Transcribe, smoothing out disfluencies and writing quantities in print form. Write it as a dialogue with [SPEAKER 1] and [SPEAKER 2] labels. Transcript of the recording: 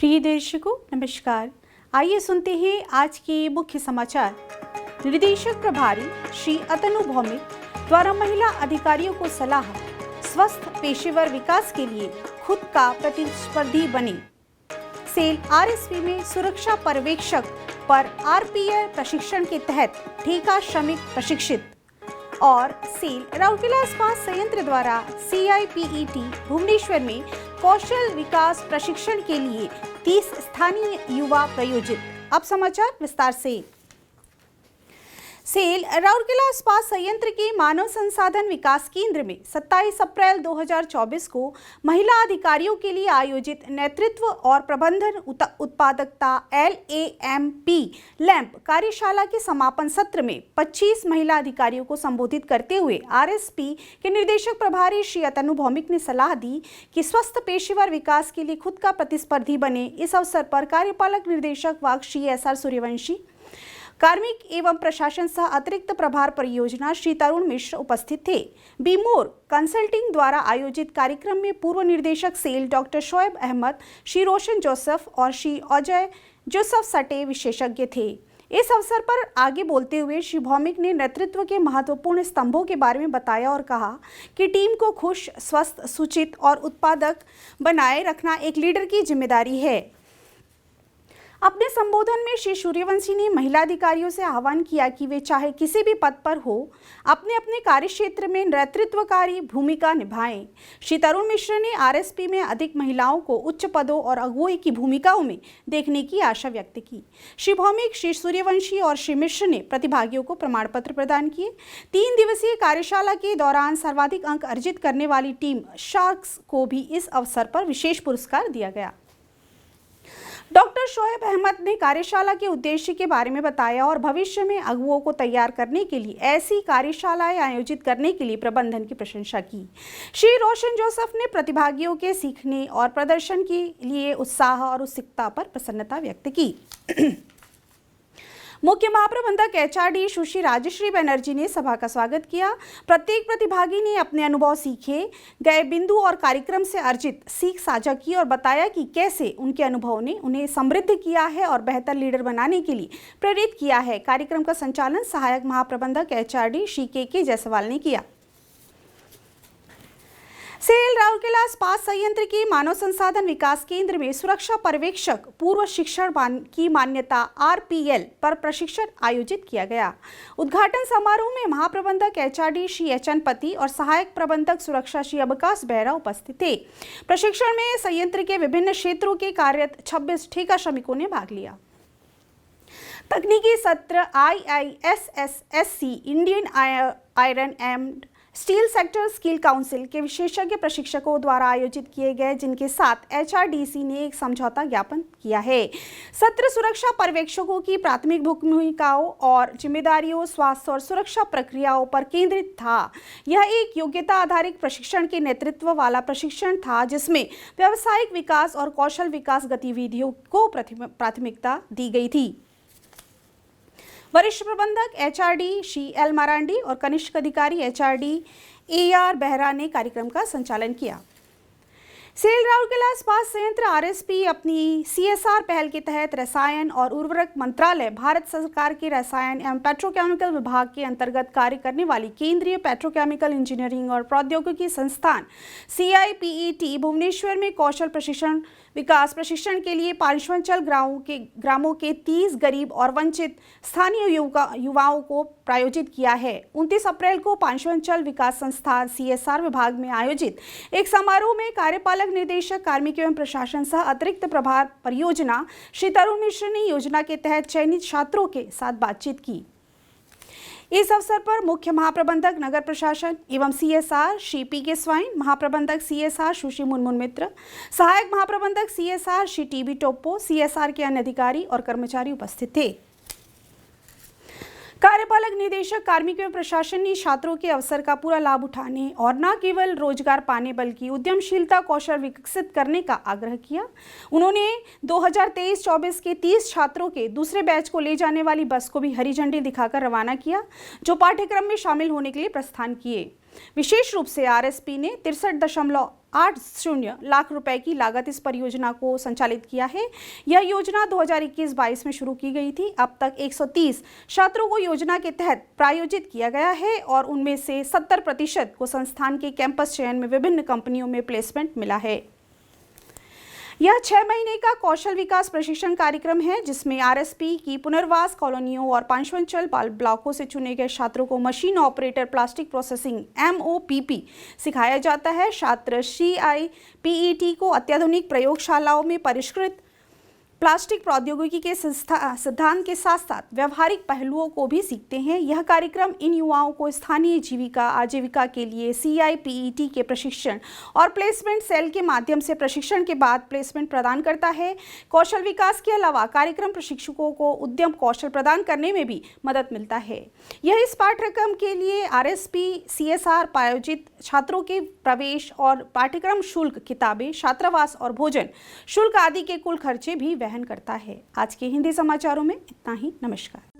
[SPEAKER 1] प्रिय दर्शकों नमस्कार। आइए सुनते हैं आज के मुख्य समाचार। निर्देशक प्रभारी श्री अतनु भौमिक द्वारा महिला अधिकारियों को सलाह, स्वस्थ पेशेवर विकास के लिए खुद का प्रतिस्पर्धी बने। सेल आरएसपी में सुरक्षा पर्यवेक्षक पर आरपीएल प्रशिक्षण के तहत ठेका श्रमिक प्रशिक्षित। और सेल राउरकेला इस्पात संयंत्र द्वारा CIPET भुवनेश्वर में कौशल विकास प्रशिक्षण के लिए 30 स्थानीय युवा प्रयोजित। अब समाचार विस्तार से। सेल राउरकेला इस्पात संयंत्र के मानव संसाधन विकास केंद्र में 27 अप्रैल 2024 को महिला अधिकारियों के लिए आयोजित नेतृत्व और प्रबंधन उत्पादकता LAMP लैंप कार्यशाला के समापन सत्र में 25 महिला अधिकारियों को संबोधित करते हुए RSP के निर्देशक प्रभारी श्री अतनु भौमिक ने सलाह दी कि स्वस्थ पेशेवर विकास के लिए खुद का प्रतिस्पर्धी बने। इस अवसर पर कार्यपालक निर्देशक वाक श्री SR सूर्यवंशी, कार्मिक एवं प्रशासन सह अतिरिक्त प्रभार परियोजना श्री तरुण मिश्र उपस्थित थे। बीमोर कंसल्टिंग द्वारा आयोजित कार्यक्रम में पूर्व निदेशक cell doctor Shoaib Ahmad, Shri Roshan Joseph और श्री अजय जोसेफ सटे विशेषज्ञ थे। इस अवसर पर आगे बोलते हुए श्री भौमिक ने नेतृत्व के महत्वपूर्ण स्तंभों के बारे में बताया और कहा कि टीम को खुश, स्वस्थ, सूचित और उत्पादक बनाए रखना एक लीडर की जिम्मेदारी है। अपने संबोधन में श्री सूर्यवंशी ने महिला अधिकारियों से आह्वान किया कि वे चाहे किसी भी पद पर हो, अपने अपने कार्यक्षेत्र में नेतृत्वकारी भूमिका निभाएं। श्री तरुण मिश्र ने RSP में अधिक महिलाओं को उच्च पदों और अगुवाई की भूमिकाओं में देखने की आशा व्यक्त की। श्री भौमिक, श्री सूर्यवंशी और श्री मिश्र ने प्रतिभागियों को प्रमाण पत्र प्रदान किए। 3 दिवसीय कार्यशाला के दौरान सर्वाधिक अंक अर्जित करने वाली टीम शार्क्स को भी इस अवसर पर विशेष पुरस्कार दिया गया। डॉक्टर शोएब अहमद ने कार्यशाला के उद्देश्य के बारे में बताया और भविष्य में अगुवों को तैयार करने के लिए ऐसी कार्यशालाएं आयोजित करने के लिए प्रबंधन की प्रशंसा की। श्री रोशन जोसेफ ने प्रतिभागियों के सीखने और प्रदर्शन के लिए उत्साह और उत्सुकता पर प्रसन्नता व्यक्त की। मुख्य महाप्रबंधक HRD सुश्री राजश्री बनर्जी ने सभा का स्वागत किया। प्रत्येक प्रतिभागी ने अपने अनुभव, सीखे गए बिंदु और कार्यक्रम से अर्जित सीख साझा की और बताया कि कैसे उनके अनुभव ने उन्हें समृद्ध किया है और बेहतर लीडर बनाने के लिए प्रेरित किया है। कार्यक्रम का संचालन सहायक महाप्रबंधक HRD श्री KK जायसवाल ने किया। सेल राउरकेला इस्पात संयंत्र के मानव संसाधन विकास केंद्र में सुरक्षा पर्यवेक्षक पूर्व शिक्षण की मान्यता RPL पर प्रशिक्षण आयोजित किया गया। उद्घाटन समारोह में महाप्रबंधक HRD श्री HN पति और सहायक प्रबंधक सुरक्षा श्री अवकाश बेहरा उपस्थित थे। प्रशिक्षण में संयंत्र के विभिन्न क्षेत्रों के कार्यरत 26 ठेका श्रमिकों ने भाग लिया। तकनीकी सत्र IISSSC Indian iron and steel sector skill council के विशेषज्ञ प्रशिक्षकों द्वारा आयोजित किए गए, जिनके साथ HRDC ने एक समझौता ज्ञापन किया है। सत्र सुरक्षा पर्यवेक्षकों की प्राथमिक भूमिकाओं और जिम्मेदारियों, स्वास्थ्य और सुरक्षा प्रक्रियाओं पर केंद्रित था। यह एक योग्यता आधारित प्रशिक्षण के नेतृत्व वाला प्रशिक्षण था, जिसमें व्यावसायिक विकास और कौशल विकास गतिविधियों को प्राथमिकता दी गई थी। वरिष्ठ प्रबंधक HRD श्री L मरांडी और कनिष्ठ अधिकारी HRD AR बेहरा ने कार्यक्रम का संचालन किया। सेल राउरकेला इस्पात संयंत्र RSP अपनी CSR पहल के तहत रसायन और उर्वरक मंत्रालय, भारत सरकार के रसायन एवं पेट्रोकेमिकल विभाग के अंतर्गत कार्य करने वाली केंद्रीय पेट्रोकेमिकल इंजीनियरिंग और प्रौद्योगिकी संस्थान CIPET भुवनेश्वर में कौशल प्रशिक्षण विकास प्रशिक्षण के लिए पांचवंचल ग्रामों के 30 गरीब और वंचित स्थानीय युवाओं को प्रायोजित किया है। 29 अप्रैल को पांचवंचल विकास संस्थान CSR विभाग में आयोजित एक समारोह में कार्यपालक निदेशक कार्मिक एवं प्रशासन सह अतिरिक्त प्रभार परियोजना श्री तरुण मिश्र ने योजना के तहत चयनित छात्रों के साथ बातचीत की। इस अवसर पर मुख्य महाप्रबंधक नगर प्रशासन एवं CSR श्री PK स्वाइन, महाप्रबंधक CSR सुश्री मुनमुन मित्र, सहायक महाप्रबंधक CSR Shri TB Toppo, CSR के अन्य अधिकारी और कर्मचारी उपस्थित थे। कार्यपालक निदेशक कार्मिक एवं प्रशासन ने छात्रों के अवसर का पूरा लाभ उठाने और न केवल रोजगार पाने बल्कि उद्यमशीलता कौशल विकसित करने का आग्रह किया। उन्होंने 2023-24 के 30 छात्रों के दूसरे बैच को ले जाने वाली बस को भी हरी झंडी दिखाकर रवाना किया, जो पाठ्यक्रम में शामिल होने के लिए प्रस्थान किए। विशेष रूप से RSP ने 80 लाख रुपए की लागत इस परियोजना को संचालित किया है। यह योजना 2021-22 में शुरू की गई थी। अब तक 130 छात्रों को योजना के तहत प्रायोजित किया गया है और उनमें से 70% को संस्थान के कैंपस चयन में विभिन्न कंपनियों में प्लेसमेंट मिला है। यह 6 महीने का कौशल विकास प्रशिक्षण कार्यक्रम है, जिसमें आरएसपी की पुनर्वास कॉलोनियों और पांचवंचल ब्लॉकों से चुने गए छात्रों को machine operator plastic processing MOPP सिखाया जाता है। छात्र CIPET को अत्याधुनिक प्रयोगशालाओं में परिष्कृत प्लास्टिक प्रौद्योगिकी के सिद्धांत के साथ साथ व्यवहारिक पहलुओं को भी सीखते हैं। यह कार्यक्रम इन युवाओं को स्थानीय आजीविका के लिए CIPET के प्रशिक्षण और प्लेसमेंट सेल के माध्यम से प्रशिक्षण के बाद प्लेसमेंट प्रदान करता है। कौशल विकास के अलावा कार्यक्रम प्रशिक्षकों को उद्यम कौशल प्रदान करने में भी मदद मिलता है। यह इस पाठ्यक्रम के लिए RSP CSR प्रायोजित छात्रों के प्रवेश और पाठ्यक्रम शुल्क, किताबें, छात्रावास और भोजन शुल्क आदि के कुल खर्चे भी वहन करता है। आज के हिंदी समाचारों में इतना ही। नमस्कार।